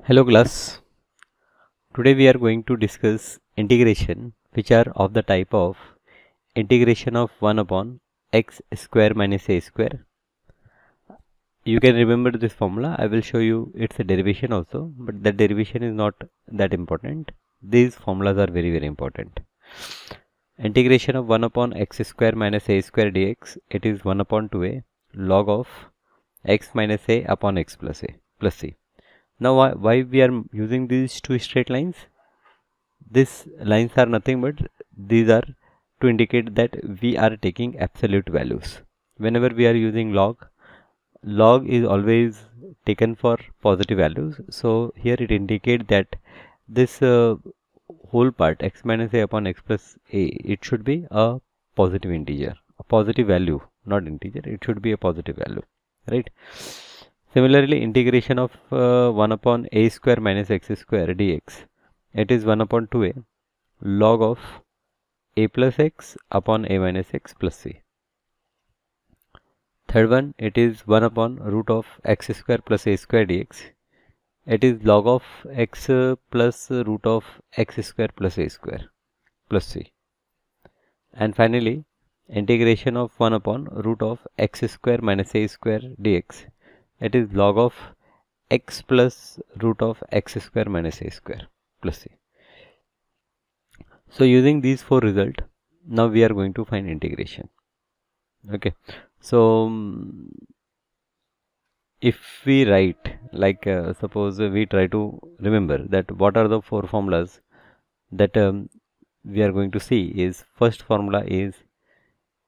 Hello class, today we are going to discuss integration which are of the type of integration of 1 upon x square minus a square. You can remember this formula. I will show you its derivation also, but that derivation is not that important. These formulas are very important. Integration of 1 upon x square minus a square dx, it is 1 upon 2a log of x minus a upon x plus a plus c. Now why we are using these two straight lines? These lines are nothing but these are to indicate that we are taking absolute values. Whenever we are using log is always taken for positive values. So here it indicates that this whole part x minus a upon x plus a, it should be a positive integer, a positive value, not integer. It should be a positive value, right? Similarly, integration of 1 upon a square minus x square dx, it is 1 upon 2a log of a plus x upon a minus x plus c. Third one, it is 1 upon root of x square plus a square dx. It is log of x plus root of x square plus a square plus c. And finally, integration of 1 upon root of x square minus a square dx. It is log of x plus root of x square minus a square plus c. So using these four results, now we are going to find integration. Okay, so if we write like suppose we try to remember that what are the four formulas that we are going to see is, first formula is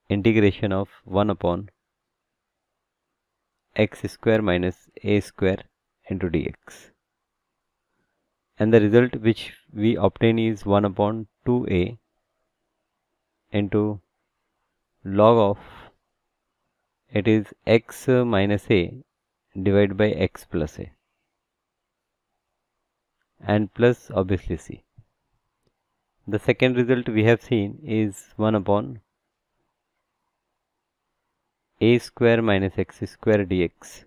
integration of 1 upon x square minus a square into dx, and the result which we obtain is 1 upon 2a into log of, it is x minus a divided by x plus a, and plus obviously c. The second result we have seen is 1 upon a square minus x square dx,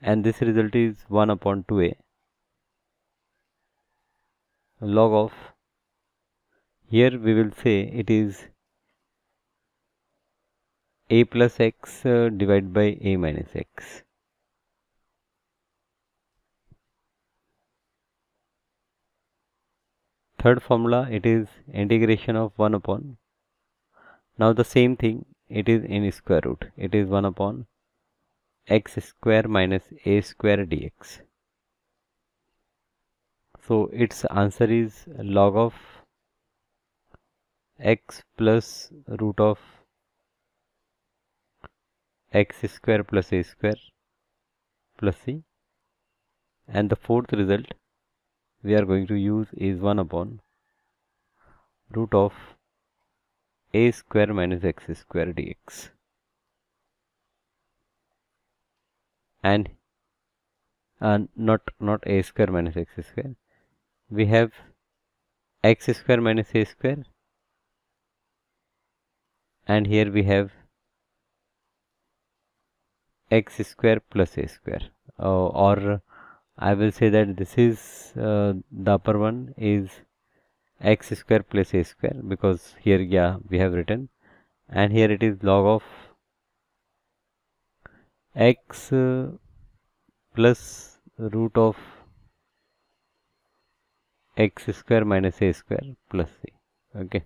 and this result is 1 upon 2a log of, here we will say it is a plus x divided by a minus x. Third formula, it is integration of 1 upon, now the same thing, it is in square root, it is 1 upon x square minus a square dx. So its answer is log of x plus root of x square plus a square plus c, and the fourth result we are going to use is 1 upon root of a square minus x square dx, and not a square minus x square, we have x square minus a square, and here we have x square plus a square, or I will say that this is the upper one is x square plus a square, because here we have written, and here it is log of x plus root of x square minus a square plus c. Okay,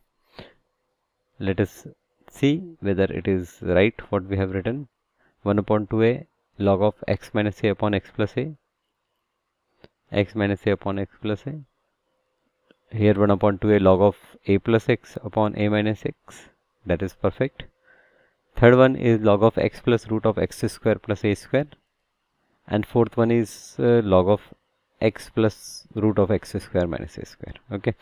let us see whether it is right what we have written. 1 upon 2a log of x minus a upon x plus a, x minus a upon x plus a, here 1 upon 2a log of a plus x upon a minus x, that is perfect. Third one is log of x plus root of x square plus a square, and fourth one is log of x plus root of x square minus a square. Okay,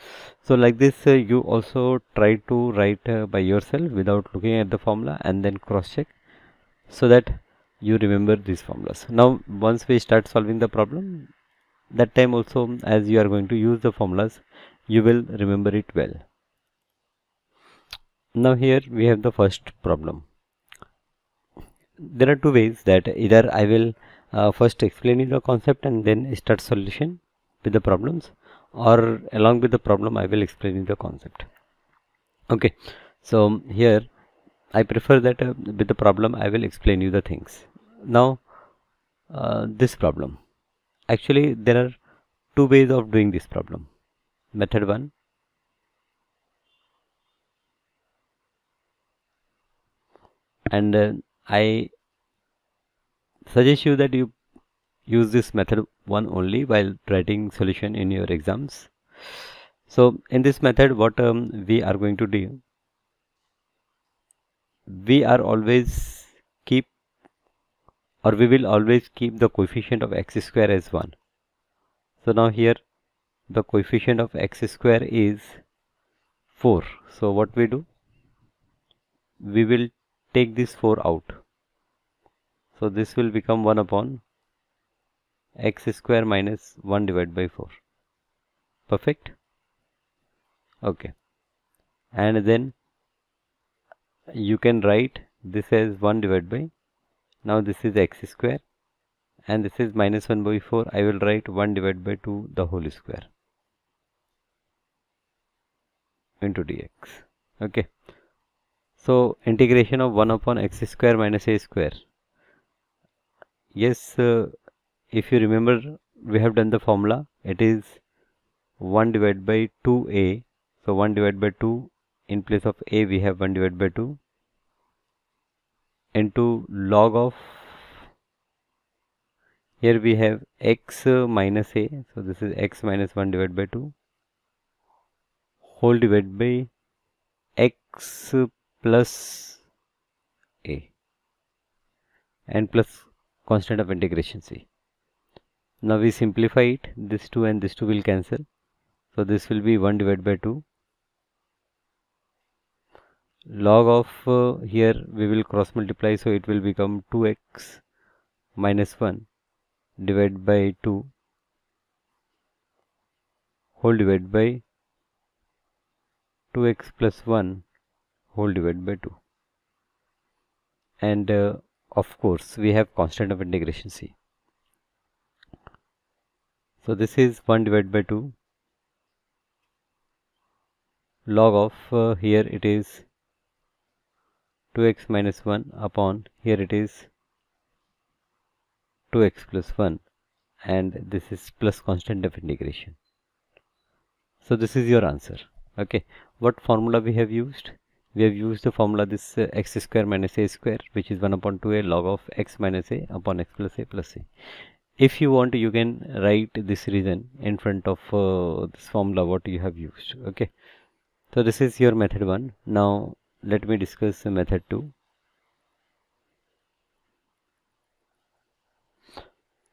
so like this you also try to write by yourself without looking at the formula, and then cross check so that you remember these formulas. Now once we start solving the problem, that time also as you are going to use the formulas, you will remember it well. Now here we have the first problem. There are two ways that either I will first explaining the concept and then start solution with the problems, or along with the problem I will explain the concept. Okay, so here I prefer that with the problem I will explain you the things. Now this problem, actually there are two ways of doing this problem. Method 1, and I suggest you that you use this method 1 only while writing solution in your exams. So in this method what we are going to do, we are always keep, or we will always keep the coefficient of x square as 1. So now here the coefficient of x square is 4. So what we do, we will take this 4 out. So this will become 1 upon x square minus 1 divided by 4. Perfect. Okay, and then you can write this as 1 divided by, now this is x square and this is minus 1 by 4. I will write 1 divided by 2 the whole square into dx. Okay, so integration of 1 upon x square minus a square. Yes, if you remember, we have done the formula. It is 1 divided by 2a. So 1 divided by 2, in place of a we have 1 divided by 2 into log of, here we have x minus a. So this is x minus 1 divided by 2 whole divided by x plus a and plus constant of integration c. Now we simplify it, this 2 and this 2 will cancel. So this will be 1 divided by 2 log of, here we will cross multiply, so it will become 2x minus 1 divided by 2 whole divided by 2x plus 1 whole divided by 2, and of course we have constant of integration c. So this is 1 divided by 2 log of, here it is 2x minus 1 upon, here it is 2x plus 1, and this is plus constant of integration. So this is your answer. Okay, what formula we have used? We have used the formula this x square minus a square, which is 1 upon 2a log of x minus a upon x plus a plus a. If you want, you can write this reason in front of this formula what you have used. Okay, so this is your method 1. Now let me discuss method 2.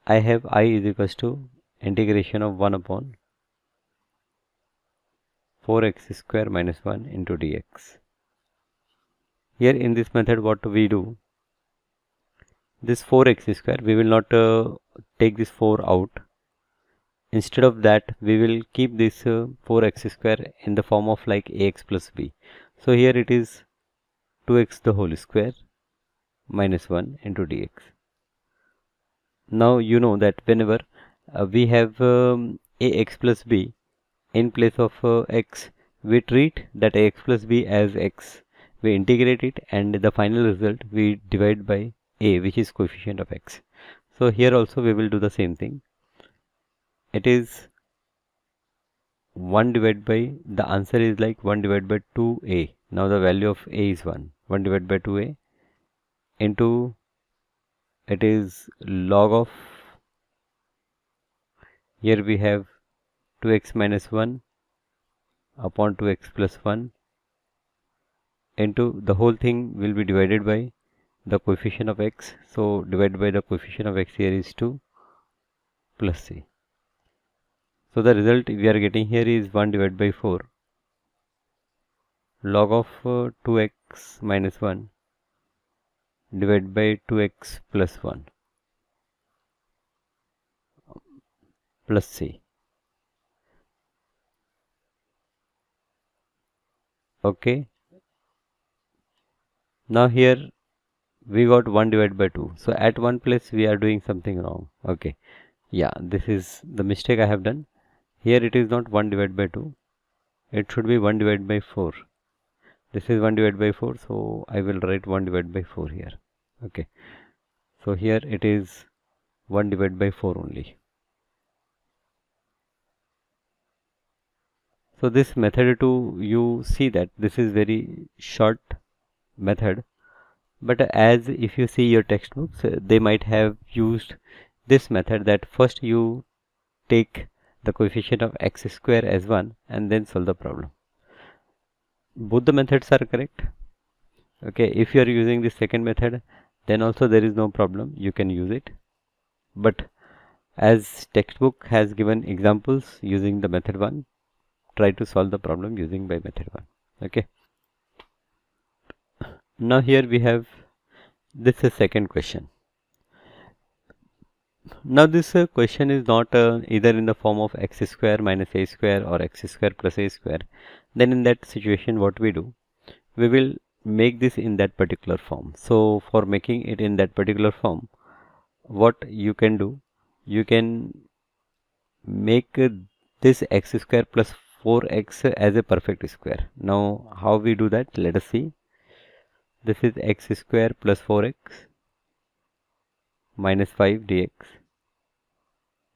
I have I is equals to integration of 1 upon 4x square minus 1 into dx. Here in this method what we do, this 4x square, we will not take this 4 out. Instead of that we will keep this 4x square in the form of like ax plus b. So here it is 2x the whole square minus 1 into dx. Now you know that whenever we have ax plus b, in place of x, we treat that ax plus b as x, we integrate it, and the final result we divide by a, which is coefficient of x. So here also we will do the same thing. It is 1 divided by, the answer is like 1 divided by 2a. Now the value of a is 1 divided by 2a into, it is log of, here we have 2x minus 1 upon 2x plus 1 into, the whole thing will be divided by the coefficient of x. So divided by the coefficient of x here is 2 plus c. So the result we are getting here is 1 divided by 4 log of 2x minus 1 divided by 2x plus 1 plus c. Okay, now here we got 1 divided by 2. So at one place we are doing something wrong. Okay, yeah, this is the mistake I have done. Here it is not 1 divided by 2. It should be 1 divided by 4. This is 1 divided by 4. So I will write 1 divided by 4 here. Okay. So here it is 1 divided by 4 only. So this method too, you see that this is very short method. But as if you see your textbooks, they might have used this method that first you take the coefficient of x square as 1 and then solve the problem. Both the methods are correct. Okay, if you are using the second method, then also there is no problem, you can use it. But as textbook has given examples using the method 1, try to solve the problem using by method 1. Okay. Now here we have this is second question. Now this question is not either in the form of x square minus a square or x square plus a square. Then in that situation what we do? We will make this in that particular form. So for making it in that particular form, what you can do? You can make this x square plus 4x as a perfect square. Now how we do that? Let us see. This is x square plus 4x minus 5 dx.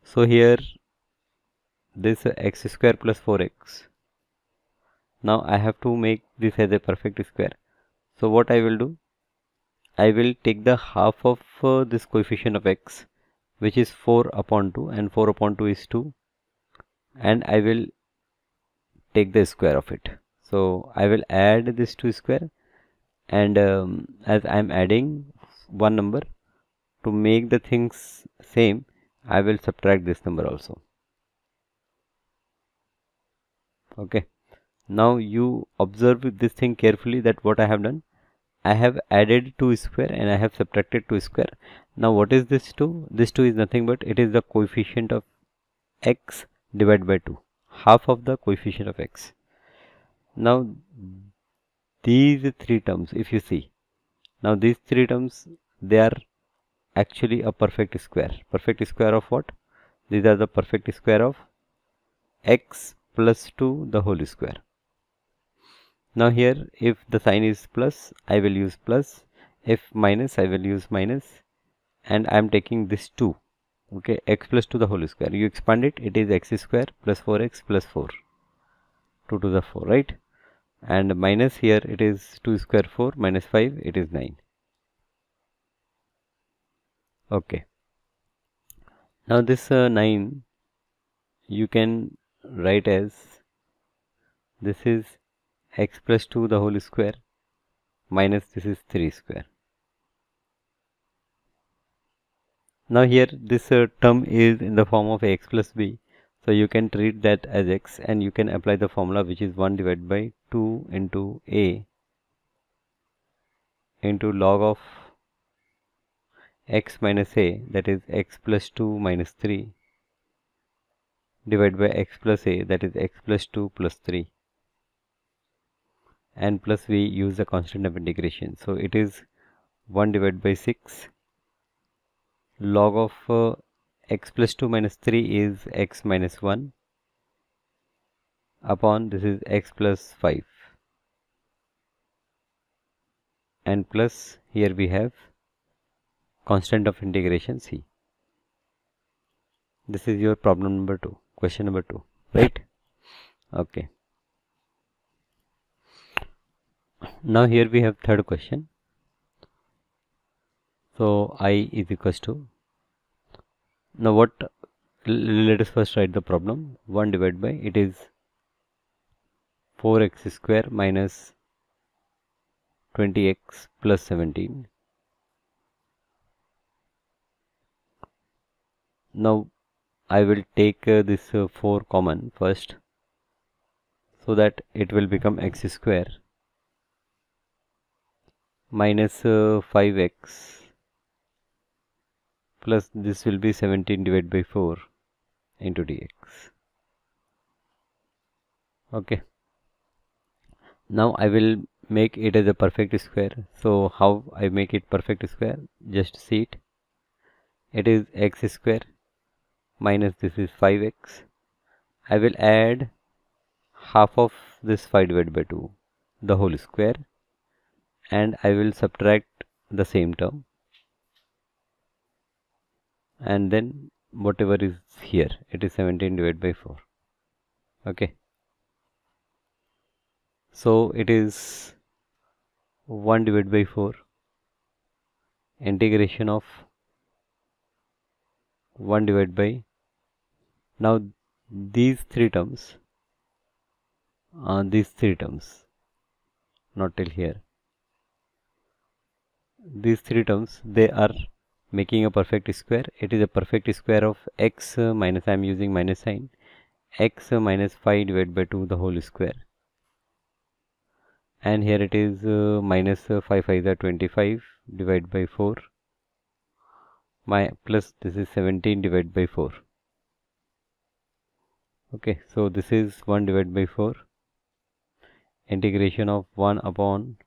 So here this x square plus 4x. Now I have to make this as a perfect square. So what I will do? I will take the half of this coefficient of x, which is 4 upon 2, and 4 upon 2 is 2, and I will take the square of it. So I will add this 2 square, and as I am adding one number, to make the things same, I will subtract this number also. Okay. Now you observe this thing carefully, that what I have done, I have added 2 square and I have subtracted 2 square. Now what is this 2? This 2 is nothing but it is the coefficient of x divided by 2, half of the coefficient of x. Now these three terms, if you see, now these three terms, they are actually a perfect square. Perfect square of what? These are the perfect square of x plus 2 the whole square. Now here if the sign is plus, I will use plus, if minus, I will use minus, and I am taking this 2, okay, x plus 2 the whole square. You expand it, it is x square plus 4x plus 4, 2 to the 4, right? And minus here it is 2 square 4 minus 5, it is 9. Okay. Now this 9 you can write as, this is x plus 2 the whole square minus this is 3 square. Now here this term is in the form of x plus b, so you can treat that as x and you can apply the formula, which is 1 divided by 2 into a into log of x minus a, that is x plus 2 minus 3, divided by x plus a, that is x plus 2 plus 3, and plus we use the constant of integration. So it is 1 divided by 6 log of x plus 2 minus 3 is x minus 1 upon this is x plus 5, and plus here we have constant of integration c. This is your problem number 2, question number 2, right? Okay. Now here we have third question. So I is equals to, now what, let us first write the problem. 1 divided by, it is 4x square minus 20x plus 17. Now I will take this 4 common first, so that it will become x square minus 5x plus this will be 17 divided by 4 into dx. Okay. Now I will make it as a perfect square. So how I make it perfect square? Just see it. It is x square minus this is 5x. I will add half of this 5 divided by 2, the whole square, and I will subtract the same term, and then whatever is here, it is 17 divided by 4. Okay, so it is 1 divided by 4 integration of 1 divided by, now these three terms, not till here, these three terms, they are making a perfect square. It is a perfect square of x minus, I am using minus sign, x minus 5 divided by 2 the whole square, and here it is minus 5 5 is 25 divided by 4, my plus this is 17 divided by 4. Okay, so this is 1 divided by 4 integration of 1 upon,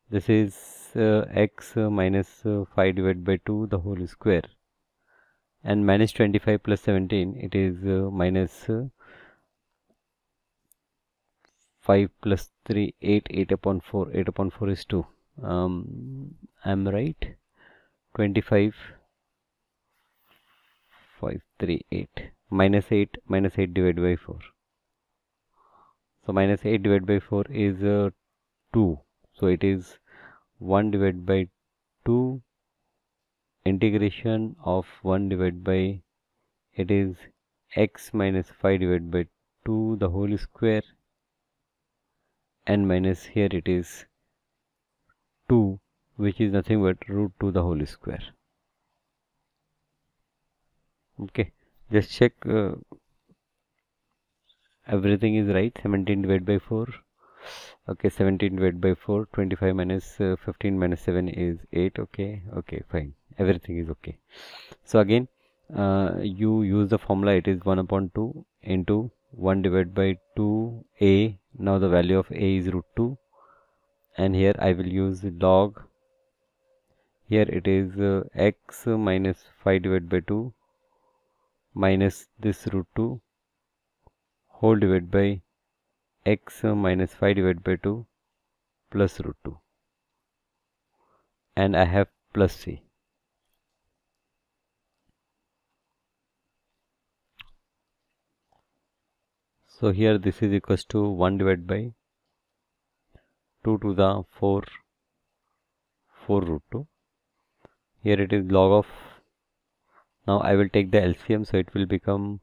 this is x minus 5 divided by 2 the whole square, and minus 25 plus 17, it is minus 5 plus 3, 8, 8 upon 4, 8 upon 4 is 2. I'm right, 25, 5, 3, 8, minus 8 divided by 4. So minus 8 divided by 4 is 2. So it is 1 divided by 2 integration of 1 divided by, it is x minus 5 divided by 2 the whole square, and minus here it is 2, which is nothing but root 2 the whole square. Okay, just check everything is right. 17 divided by 4. Okay, 17 divided by 4, 25 minus 15 minus 7 is 8. Okay, fine, everything is okay. So again you use the formula, it is 1 upon 2 into 1 divided by 2a. Now the value of a is root 2, and here I will use log, here it is x minus 5 divided by 2 minus this root 2 whole divided by x minus 5 divided by 2 plus root 2, and I have plus c. So here this is equals to 1 divided by 2 to the 4 root 2. Here it is log of, now I will take the LCM, so it will become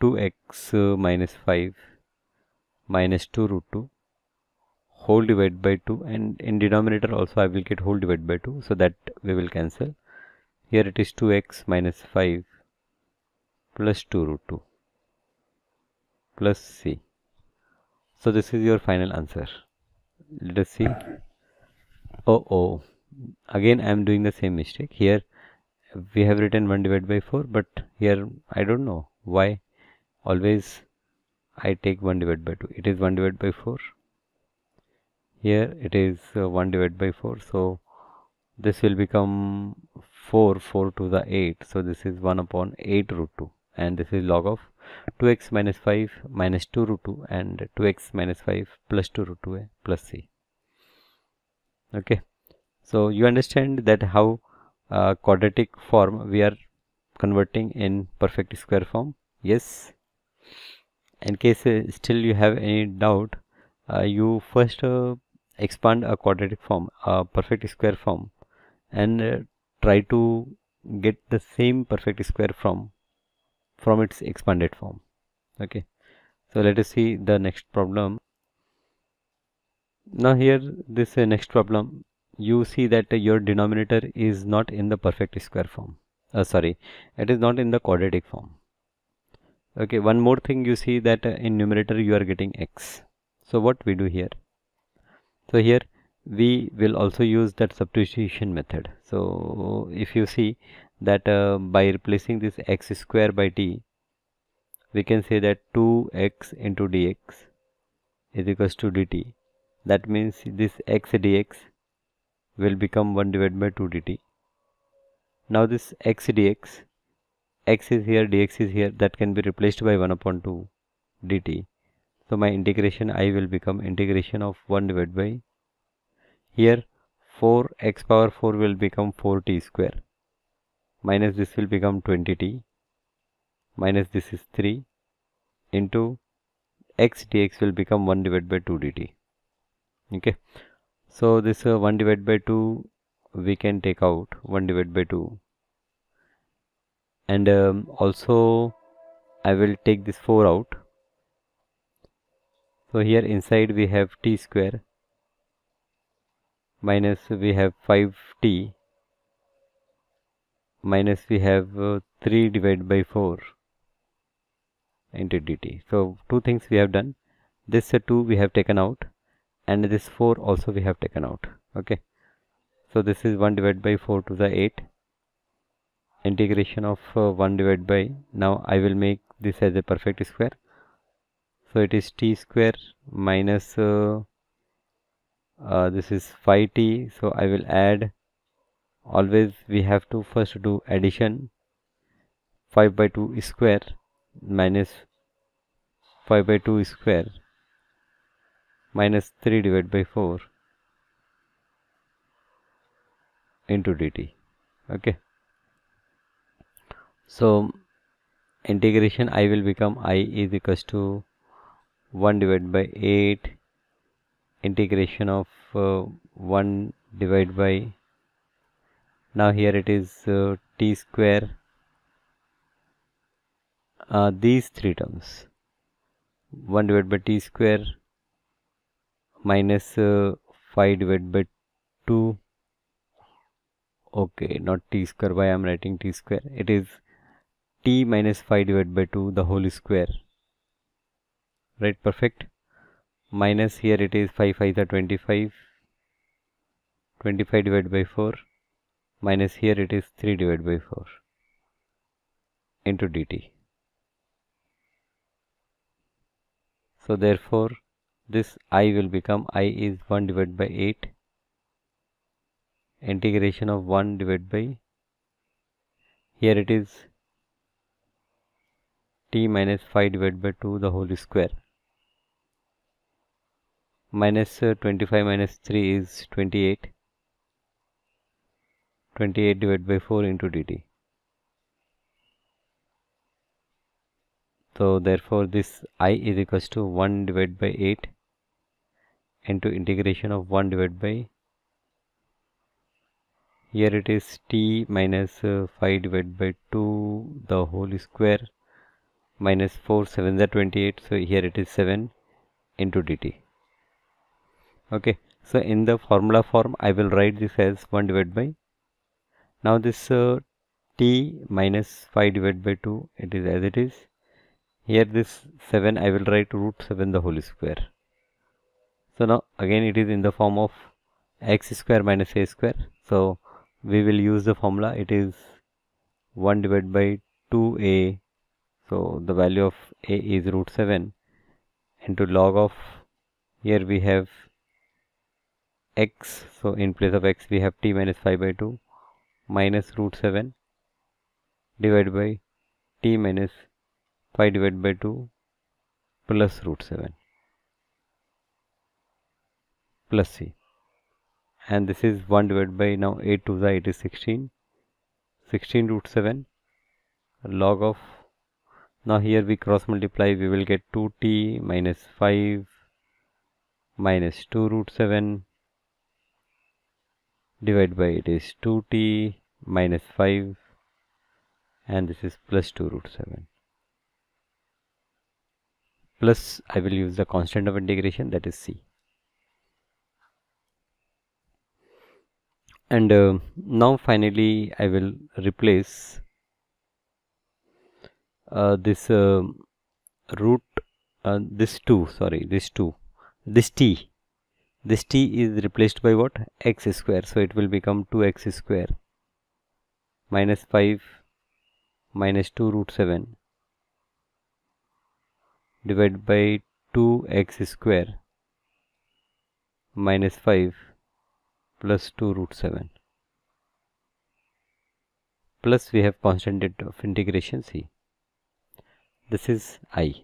2x minus 5 minus 2 root 2 whole divided by 2, and in denominator also I will get whole divided by 2, so that we will cancel. Here it is 2x minus 5 plus 2 root 2 plus c. So this is your final answer. Let us see. Oh, again I am doing the same mistake. Here we have written 1 divided by 4, but here I don't know why always I take 1 divided by 2. It is 1 divided by 4. Here it is 1 divided by 4. So this will become 4 to the 8. So this is 1 upon 8 root 2. And this is log of 2x minus 5 minus 2 root 2 and 2x minus 5 plus 2 root 2 plus c. Okay. So you understand that how quadratic form we are converting in perfect square form. Yes. In case still you have any doubt, you first expand a quadratic form, a perfect square form, and try to get the same perfect square from its expanded form. Okay, so let us see the next problem. Now here this next problem, you see that your denominator is not in the perfect square form. Sorry, it is not in the quadratic form. Okay, one more thing, you see that in numerator you are getting x. So what we do here? So here we will also use that substitution method. So if you see that by replacing this x square by t, we can say that 2x into dx is equals to dt, That means this x dx will become 1 divided by 2 dt. Now this x dx, x is here, dx is here, that can be replaced by 1 upon 2 dt. So my integration I will become integration of 1 divided by, here 4x power 4 will become 4t square, minus this will become 20t, minus this is 3, into x dx will become 1 divided by 2 dt. Okay, so this 1 divided by 2 we can take out 1 divided by 2, and also I will take this 4 out. So here inside we have t square, minus we have 5t, minus we have 3 divided by 4 into dt. So two things we have done. This 2 we have taken out, and this 4 also we have taken out. Okay, so this is 1 divided by 4 to the 8, integration of 1 divided by, now I will make this as a perfect square. So it is t square minus this is 5t. So I will add, always we have to first do addition, 5 by 2 square minus 5 by 2 square minus 3 divided by 4 into dt. Okay, so integration I will become I is equals to 1 divided by 8 integration of 1 divided by, now here it is t square, these three terms, 1 divided by t square minus 5 divided by 2, okay, not t square, why I am writing t square, it is t minus 5 divided by 2 the whole square, right, perfect, minus here it is 5 5 are 25, 25 divided by 4, minus here it is 3 divided by 4 into dt. So therefore this I will become, I is 1 divided by 8 integration of 1 divided by, here it is t minus 5 divided by 2 the whole square, minus 25 minus 3 is 28, 28 divided by 4 into dt. So therefore this I is equals to 1 divided by 8 into integration of 1 divided by, here it is t minus 5 divided by 2 the whole square minus 4 7 are 28, so here it is 7 into dt. Okay, so in the formula form I will write this as 1 divided by, now this t minus 5 divided by 2 it is as it is, here this 7 I will write root 7 the whole square. So now again it is in the form of x square minus a square, so we will use the formula, it is 1 divided by 2a, so the value of a is root 7 into log of, here we have x, so in place of x we have t minus 5 by 2 minus root 7 divided by t minus 5 divided by 2 plus root 7 plus c, and this is 1 divided by, now 8 to the 8 is 16, 16 root 7 log of, now here we cross multiply, we will get 2t minus 5 minus 2 root 7 divided by, it is 2t minus 5, and this is plus 2 root 7 plus I will use the constant of integration, that is c. And now finally I will replace this root this t is replaced by what, x square, so it will become 2x square minus 5 minus 2 root 7 divided by 2x square minus 5 plus 2 root 7 plus we have constant of integration c. This is I.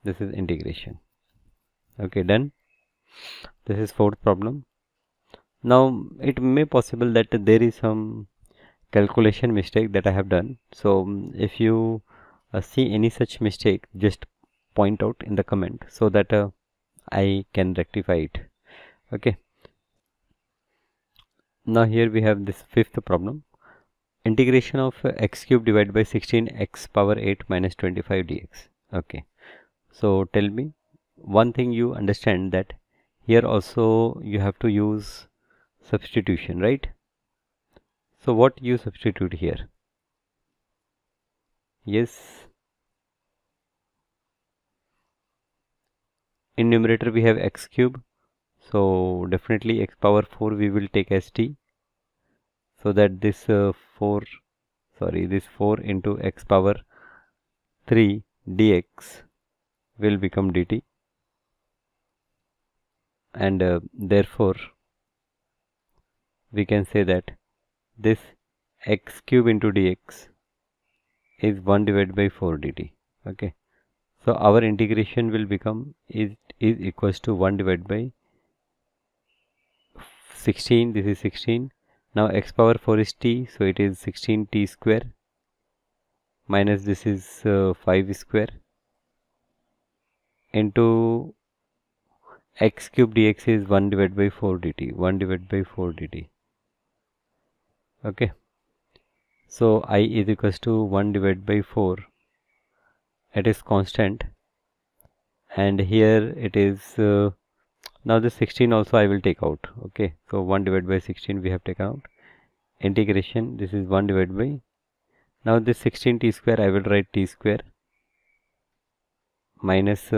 This is integration. Okay, done. This is fourth problem. Now it may possible that there is some calculation mistake that I have done. So if you see any such mistake, just point out in the comment so that I can rectify it. Okay. Now here we have this fifth problem. Integration of x cube divided by 16 x power 8 minus 25 dx. Okay. So tell me one thing, you understand that here also you have to use substitution, right? So what you substitute here? Yes. In numerator we have x cube. So definitely x power 4 we will take as t. So that this 4 into x power 3 dx will become dt, and therefore we can say that this x cube into dx is 1 divided by 4 dt. Okay, so our integration will become is equals to 1 divided by 16. This is 16. Now x power 4 is t, so it is 16 t square minus this is 5 square into x cube dx is 1 divided by 4 dt. 1 divided by 4 dt. Okay, so I is equals to 1 divided by 4. It is constant, and here it is now this 16 also I will take out. Okay, so 1 divided by 16 we have taken out. Integration, this is 1 divided by, now this 16 t square I will write t square minus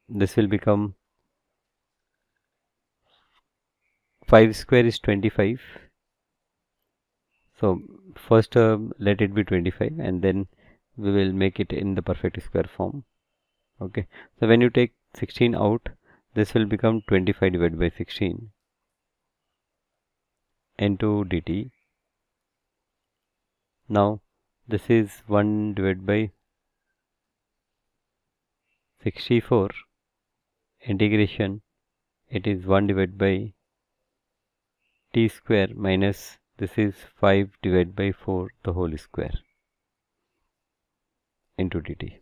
this will become 5 square is 25. So first let it be 25 and then we will make it in the perfect square form. Okay, so when you take 16 out, this will become 25 divided by 16 into dt. Now this is 1 divided by 64 integration, it is 1 divided by t square minus this is 5 divided by 4 the whole square into dt.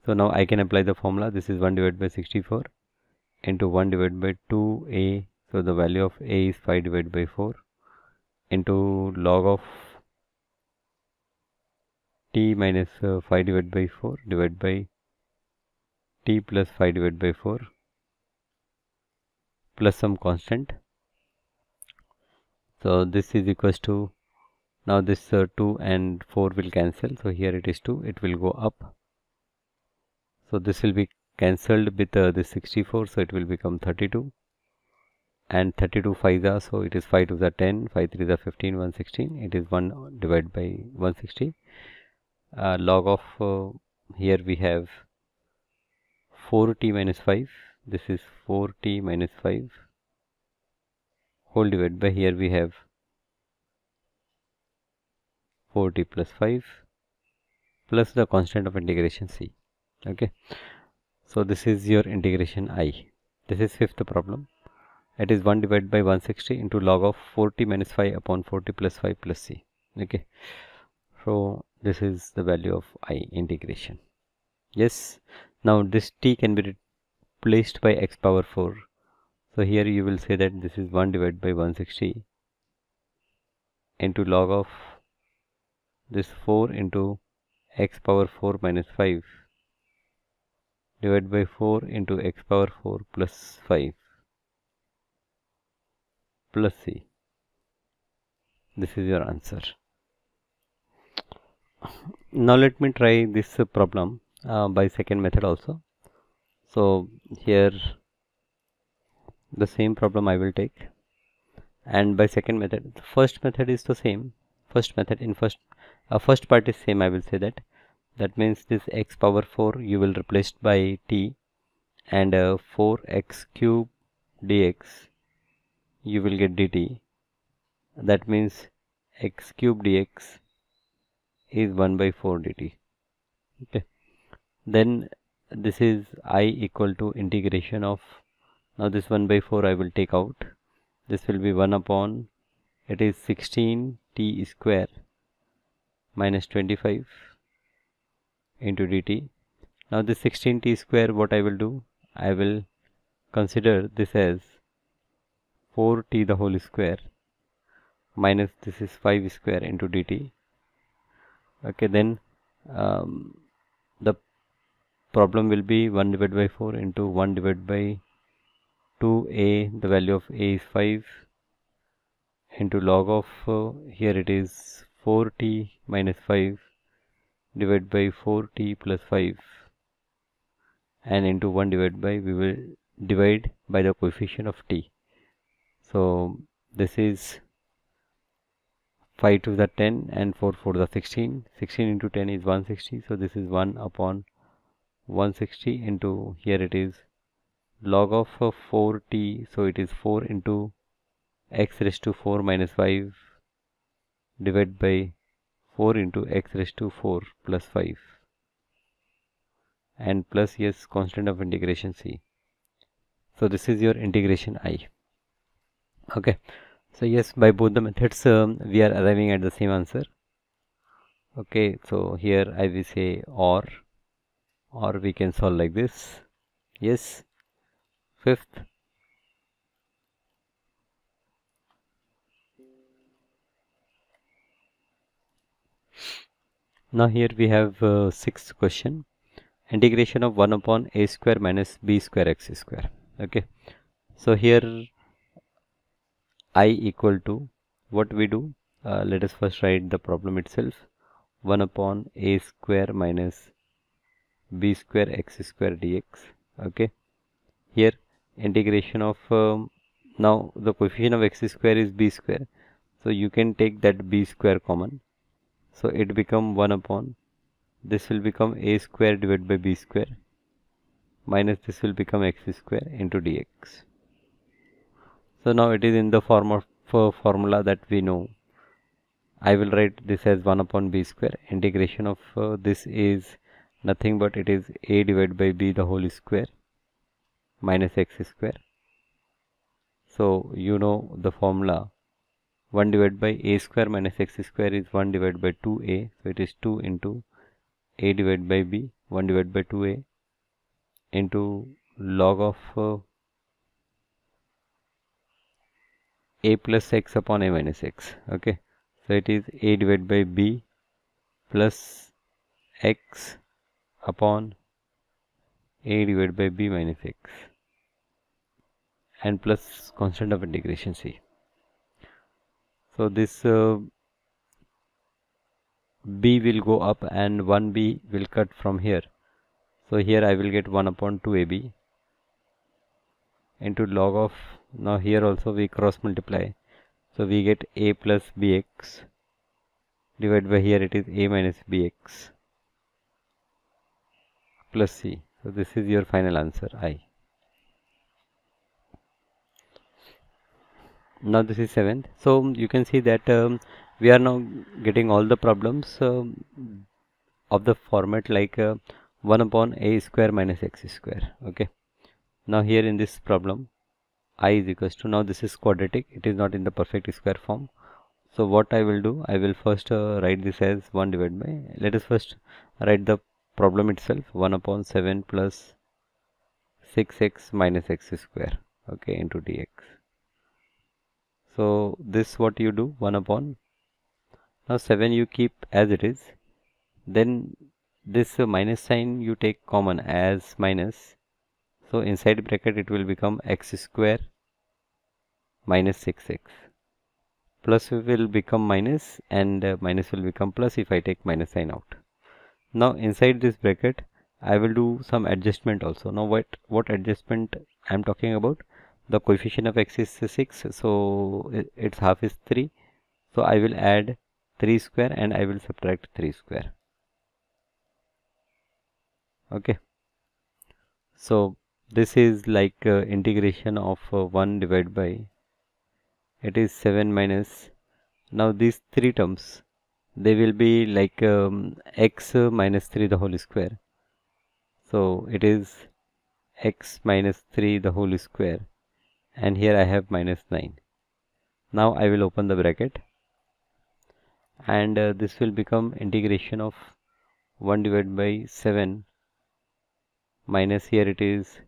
So now I can apply the formula. This is 1 divided by 64 into 1 divided by 2a. So the value of a is 5 divided by 4 into log of t minus 5 divided by 4 divided by t plus 5 divided by 4 plus some constant. So this is equals to, now this 2 and 4 will cancel. So here it is 2, it will go up. So this will be cancelled with this 64, so it will become 32. And 32 5s are, so it is 5 2s are 10, 5 3s are 15, 116. It is 1 divided by 160. Log of here we have 4t minus 5. This is 4t minus 5 whole divided by, here we have 4t plus 5 plus the constant of integration c. Okay, so this is your integration I. This is fifth problem. It is 1 divided by 160 into log of 4t minus 5 upon 4t plus 5 plus c. Okay, so this is the value of I integration. Yes, now this t can be replaced by x power 4. So here you will say that this is 1 divided by 160 into log of this 4 into x power 4 minus 5 divided by 4 into x power 4 plus 5 plus c. This is your answer. Now let me try this problem by second method also. So here the same problem I will take, and by second method, the first method is the same. First method in first part is same, I will say that. That means this x power 4 you will replace by t, and 4x cube dx, you will get dt. That means x cube dx is 1 by 4 dt. Okay. Then this is I equal to integration of, now this 1 by 4 I will take out. This will be 1 upon, it is 16 t square minus 25 into dt. Now this 16 t square, what I will do, I will consider this as 4t the whole square minus this is 5 square into dt. Okay, then the problem will be 1 divided by 4 into 1 divided by 2a, the value of a is 5 into log of here it is 4t minus 5 divided by 4t plus 5 and into 1 divided by, we will divide by the coefficient of t. So this is 5 to the 10 and 4 for the 16. 16 into 10 is 160. So this is 1 upon 160 into, here it is log of 4t. So it is 4 into x raised to 4 minus 5 divided by 4 into x raised to 4 plus 5 and plus, yes, constant of integration c. So this is your integration I. Okay. So yes, by both the methods we are arriving at the same answer. Okay, so here I will say or we can solve like this. Yes. Fifth, now here we have sixth question, integration of 1 upon a square minus b square x square. Okay, so here I equal to, what we do, let us first write the problem itself. 1 upon a square minus b square x square dx. Okay, here integration of now the coefficient of x square is b square, so you can take that b square common, so it become 1 upon, this will become a square divided by b square minus this will become x square into dx. So now it is in the form of formula that we know. I will write this as 1 upon b square. Integration of this is nothing but it is a divided by b the whole square minus x square. So you know the formula, 1 divided by a square minus x square is 1 divided by 2a. So it is 2 into a divided by b, 1 divided by 2a into log of a plus x upon a minus x. Okay, so it is a divided by b plus x upon a divided by b minus x and plus constant of integration c. So this b will go up and 1b will cut from here. So here I will get 1 upon 2ab into log of, now here also we cross multiply. So we get a plus bx divided by, here it is a minus bx plus c. So this is your final answer I. Now this is 7th. So you can see that we are now getting all the problems of the format like 1 upon a square minus x square. Okay, now here in this problem I is equals to, now this is quadratic, it is not in the perfect square form. So what I will do, I will first write this as 1 divided by, let us first write the problem itself, 1 upon 7 plus 6x minus x square, okay, into dx. So this what you do, 1 upon, now 7 you keep as it is, then this minus sign you take common as minus, so inside bracket it will become x square minus 6x, plus will become minus and minus will become plus if I take minus sign out. Now inside this bracket I will do some adjustment also. Now what adjustment I am talking about, the coefficient of x is 6, so its half is 3, so I will add 3 square and I will subtract 3 square. Okay, so this is like integration of 1 divided by, it is 7 minus, now these three terms, they will be like x minus 3 the whole square. So it is x minus 3 the whole square, and here I have minus 9. Now I will open the bracket, and this will become integration of 1 divided by 7 minus, here it is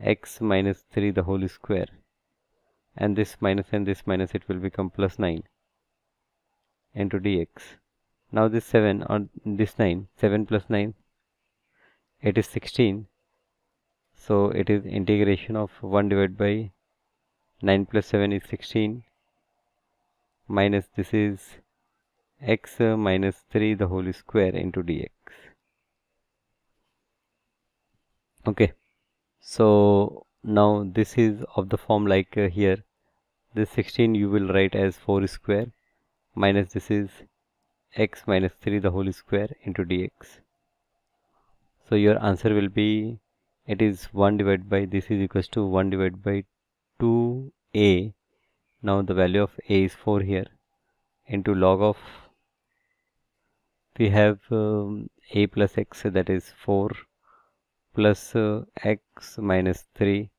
x minus 3 the whole square, and this minus and this minus, it will become plus 9 into dx. Now this 7 or this 9, 7 plus 9, it is 16. So it is integration of 1 divided by 9 plus 7 is 16 minus this is x minus 3 the whole square into dx. Okay, so now this is of the form like here, this 16 you will write as 4 square minus this is x minus 3 the whole square into dx. So your answer will be, it is 1 divided by, this is equals to 1 divided by 2a. Now the value of a is 4 here, into log of, we have a plus x, that is 4 plus x minus 3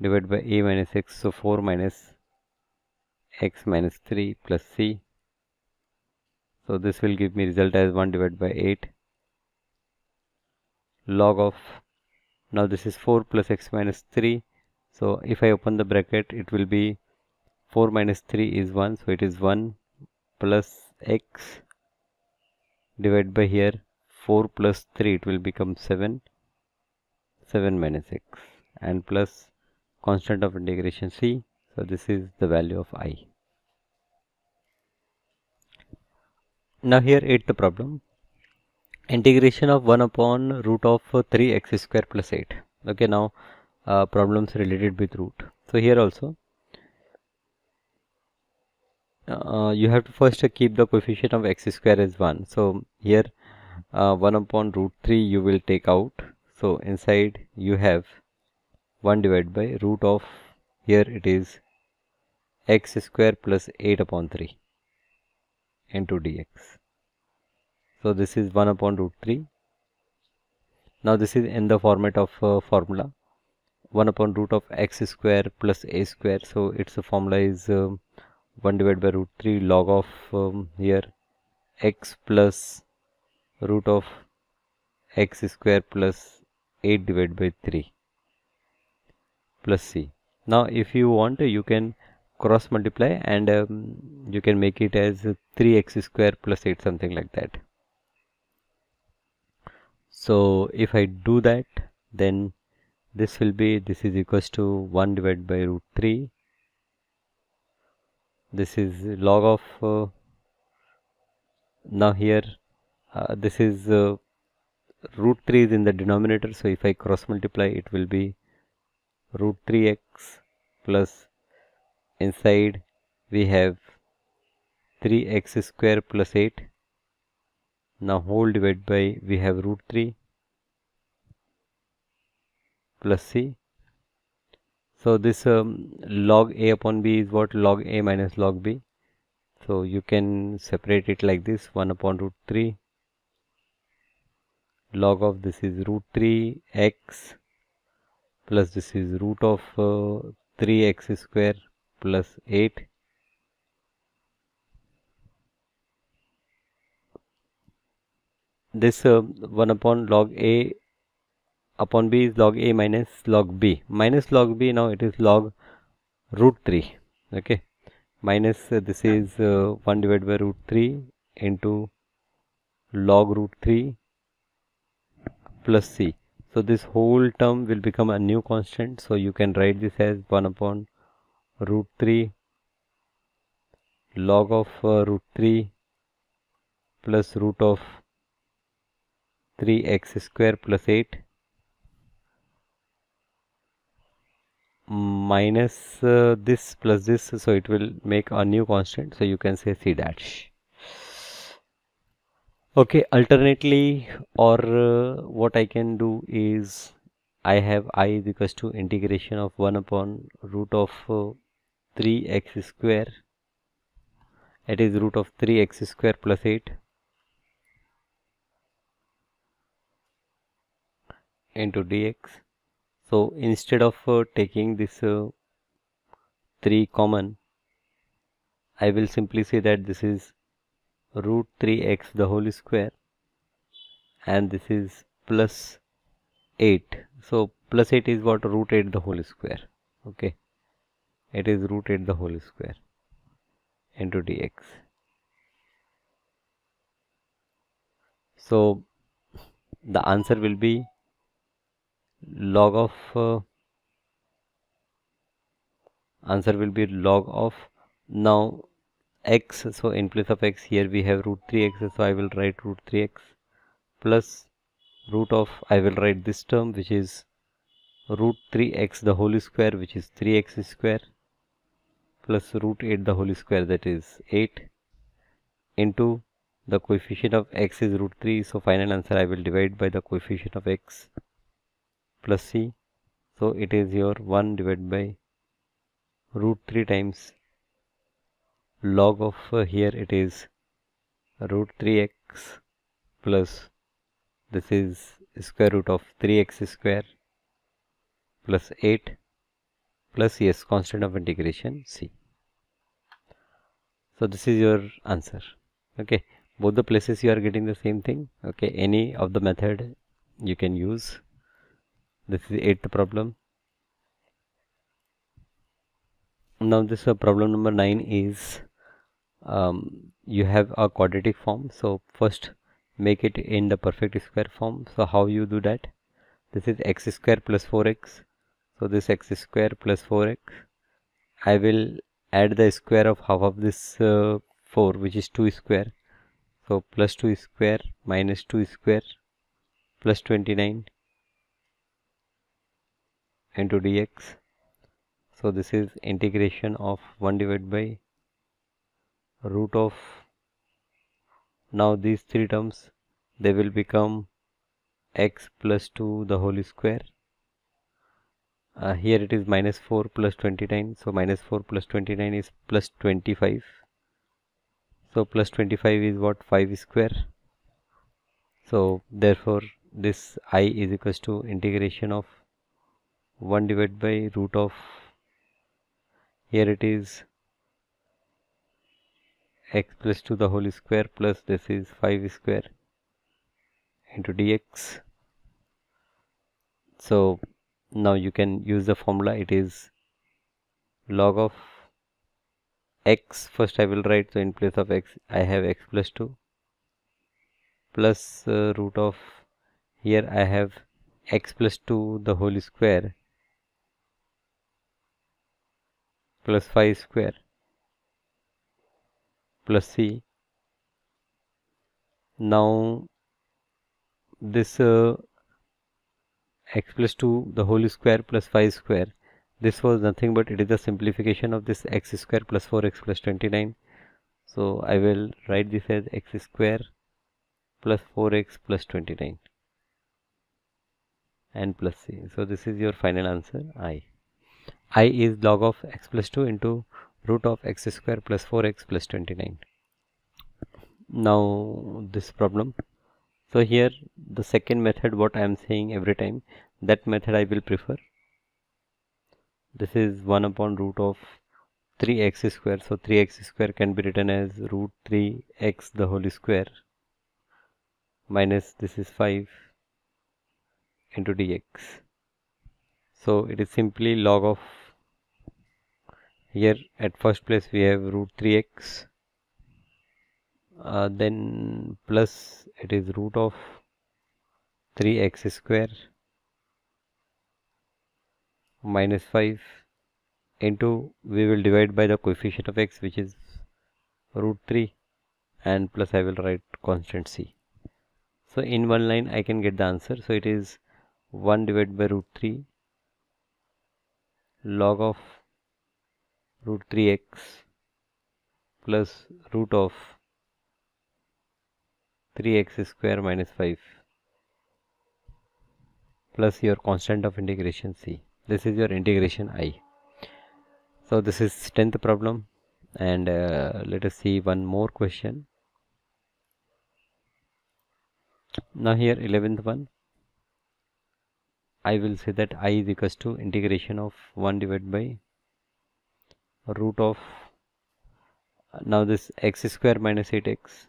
divided by a minus x, so 4 minus x minus 3 plus c. So this will give me result as 1 divided by 8 log of, now this is 4 plus x minus 3. So if I open the bracket, it will be 4 minus 3 is 1, so it is 1 plus x divided by here 4 plus 3, it will become 7, 7 minus x, and plus constant of integration c. So this is the value of I. Now here 8th the problem, integration of 1 upon root of 3x square plus 8. Okay, now problems related with root. So here also you have to first keep the coefficient of x square as 1. So here 1 upon root 3 you will take out. So inside you have 1 divided by root of, here it is x square plus 8 upon 3 into dx. So this is 1 upon root 3. Now this is in the format of formula 1 upon root of x square plus a square. So its formula is 1 divided by root 3 log of here x plus root of x square plus 8 divided by 3 plus c. Now if you want, you can cross multiply and you can make it as 3x square plus 8, something like that. So if I do that, then this will be, this is equals to 1 divided by root 3. This is log of, now here this is root 3 is in the denominator. So if I cross multiply, it will be root 3x plus, inside we have 3x square plus 8. Now whole divided by, we have root 3 plus c. So this log a upon b is what? Log a minus log b. So you can separate it like this, 1 upon root 3 log of, this is root 3x plus this is root of 3x square plus 8 . This 1 upon log a upon b is log a minus log b. Minus log b, now it is log root 3. Okay, minus this is 1 divided by root 3 into log root 3 plus c. So this whole term will become a new constant. So you can write this as 1 upon root 3 log of root 3 plus root of 3x square plus 8 minus this plus this, so it will make a new constant. So you can say c dash. Okay, alternately, or what I can do is, I have I is equals to integration of 1 upon root of 3x square. It is root of 3x square plus 8 into dx. So instead of taking this 3 common, I will simply say that this is root 3x the whole square and this is plus 8. So plus 8 is what? Root 8 the whole square. Okay, it is root 8 the whole square into dx. So the answer will be log of now x. So in place of x here we have root 3x, so I will write root 3x plus root of, I will write this term which is root 3x the whole square, which is 3x square, plus root 8 the whole square, that is 8, into the coefficient of x is root 3, so final answer I will divide by the coefficient of x plus c. So it is your 1 divided by root 3 times log of here it is root 3x plus this is square root of 3x square plus 8 plus yes constant of integration c. So this is your answer. Okay, both the places you are getting the same thing. Okay, any of the method you can use. This is the 8th problem. Now this problem number 9 is you have a quadratic form. So first make it in the perfect square form. So how you do that? This is x square plus 4x. So this x square plus 4x, I will add the square of half of this 4, which is 2 square. So plus 2 square minus 2 square plus 29 into dx. So this is integration of 1 divided by root of, now these three terms they will become x plus 2 the whole square. Here it is minus 4 plus 29, so minus 4 plus 29 is plus 25. So plus 25 is what? 5 square. So therefore this I is equals to integration of 1 divided by root of, here it is x plus 2 the whole square plus this is 5 square into dx. So now you can use the formula. It is log of x. First I will write, so in place of x I have x plus 2 plus root of, here I have x plus 2 the whole square plus 5 square plus c. Now this x plus 2 the whole square plus 5 square, this was nothing but it is a simplification of this x square plus 4x plus 29. So I will write this as x square plus 4x plus 29 and plus c. So this is your final answer I. I is log of x plus 2 into root of x square plus 4x plus 29. Now this problem. So here the second method, what I am saying every time, that method I will prefer. This is 1 upon root of 3x square. So 3x square can be written as root 3x the whole square minus this is 5 into dx. So it is simply log of, here at first place we have root 3x, then plus it is root of 3x square minus 5 into, we will divide by the coefficient of x which is root 3 and plus I will write constant c. So in one line I can get the answer. So it is 1 divided by root 3 log of root 3x plus root of 3x square minus 5 plus your constant of integration c. This is your integration I. So this is 10th problem, and let us see one more question. Now here 11th one, I will say that I is equals to integration of 1 divided by root of, now this x square minus 8x.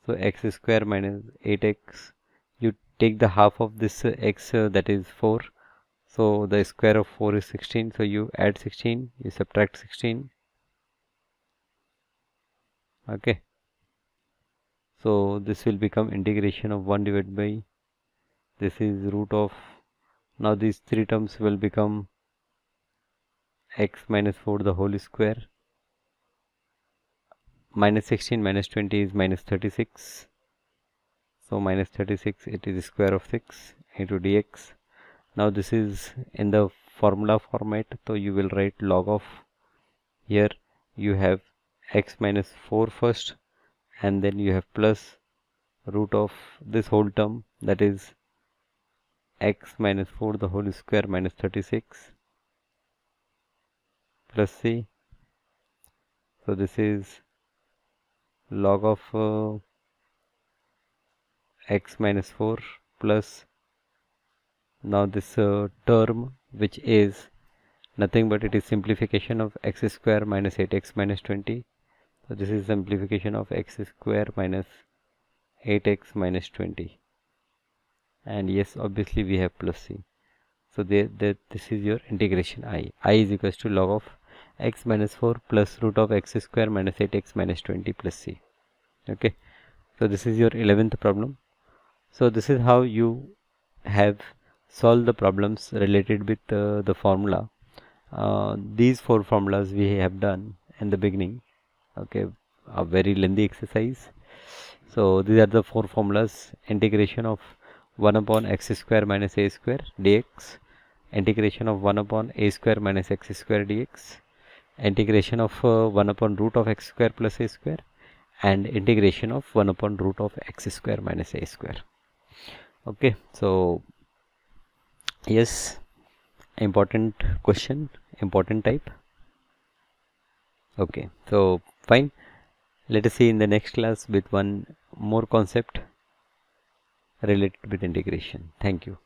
So x square minus 8x, you take the half of this x, that is 4. So the square of 4 is 16. So you add 16, you subtract 16. Okay. So this will become integration of 1 divided by, this is root of, now these three terms will become x minus 4 the whole square, minus 16 minus 20 is minus 36. So minus 36, it is square of 6 into dx. Now this is in the formula format, so you will write log of, here you have x minus 4 first, and then you have plus root of this whole term, that is x minus 4 the whole square minus 36 plus c. So this is log of x minus 4 plus, now this term which is nothing but it is simplification of x square minus 8x minus 20. So this is simplification of x square minus 8x minus 20, and yes, obviously we have plus c. So this is your integration I. I is equals to log of x minus 4 plus root of x square minus 8x minus 20 plus c. Okay, so this is your 11th problem. So this is how you have solved the problems related with the formula. These 4 formulas we have done in the beginning. Okay, a very lengthy exercise. So these are the 4 formulas: integration of 1 upon x square minus a square dx, integration of 1 upon a square minus x square dx, integration of 1 upon root of x square plus a square, and integration of 1 upon root of x square minus a square. Okay, so yes, important question, important type. Okay, so fine, let us see in the next class with one more concept related with integration. Thank you.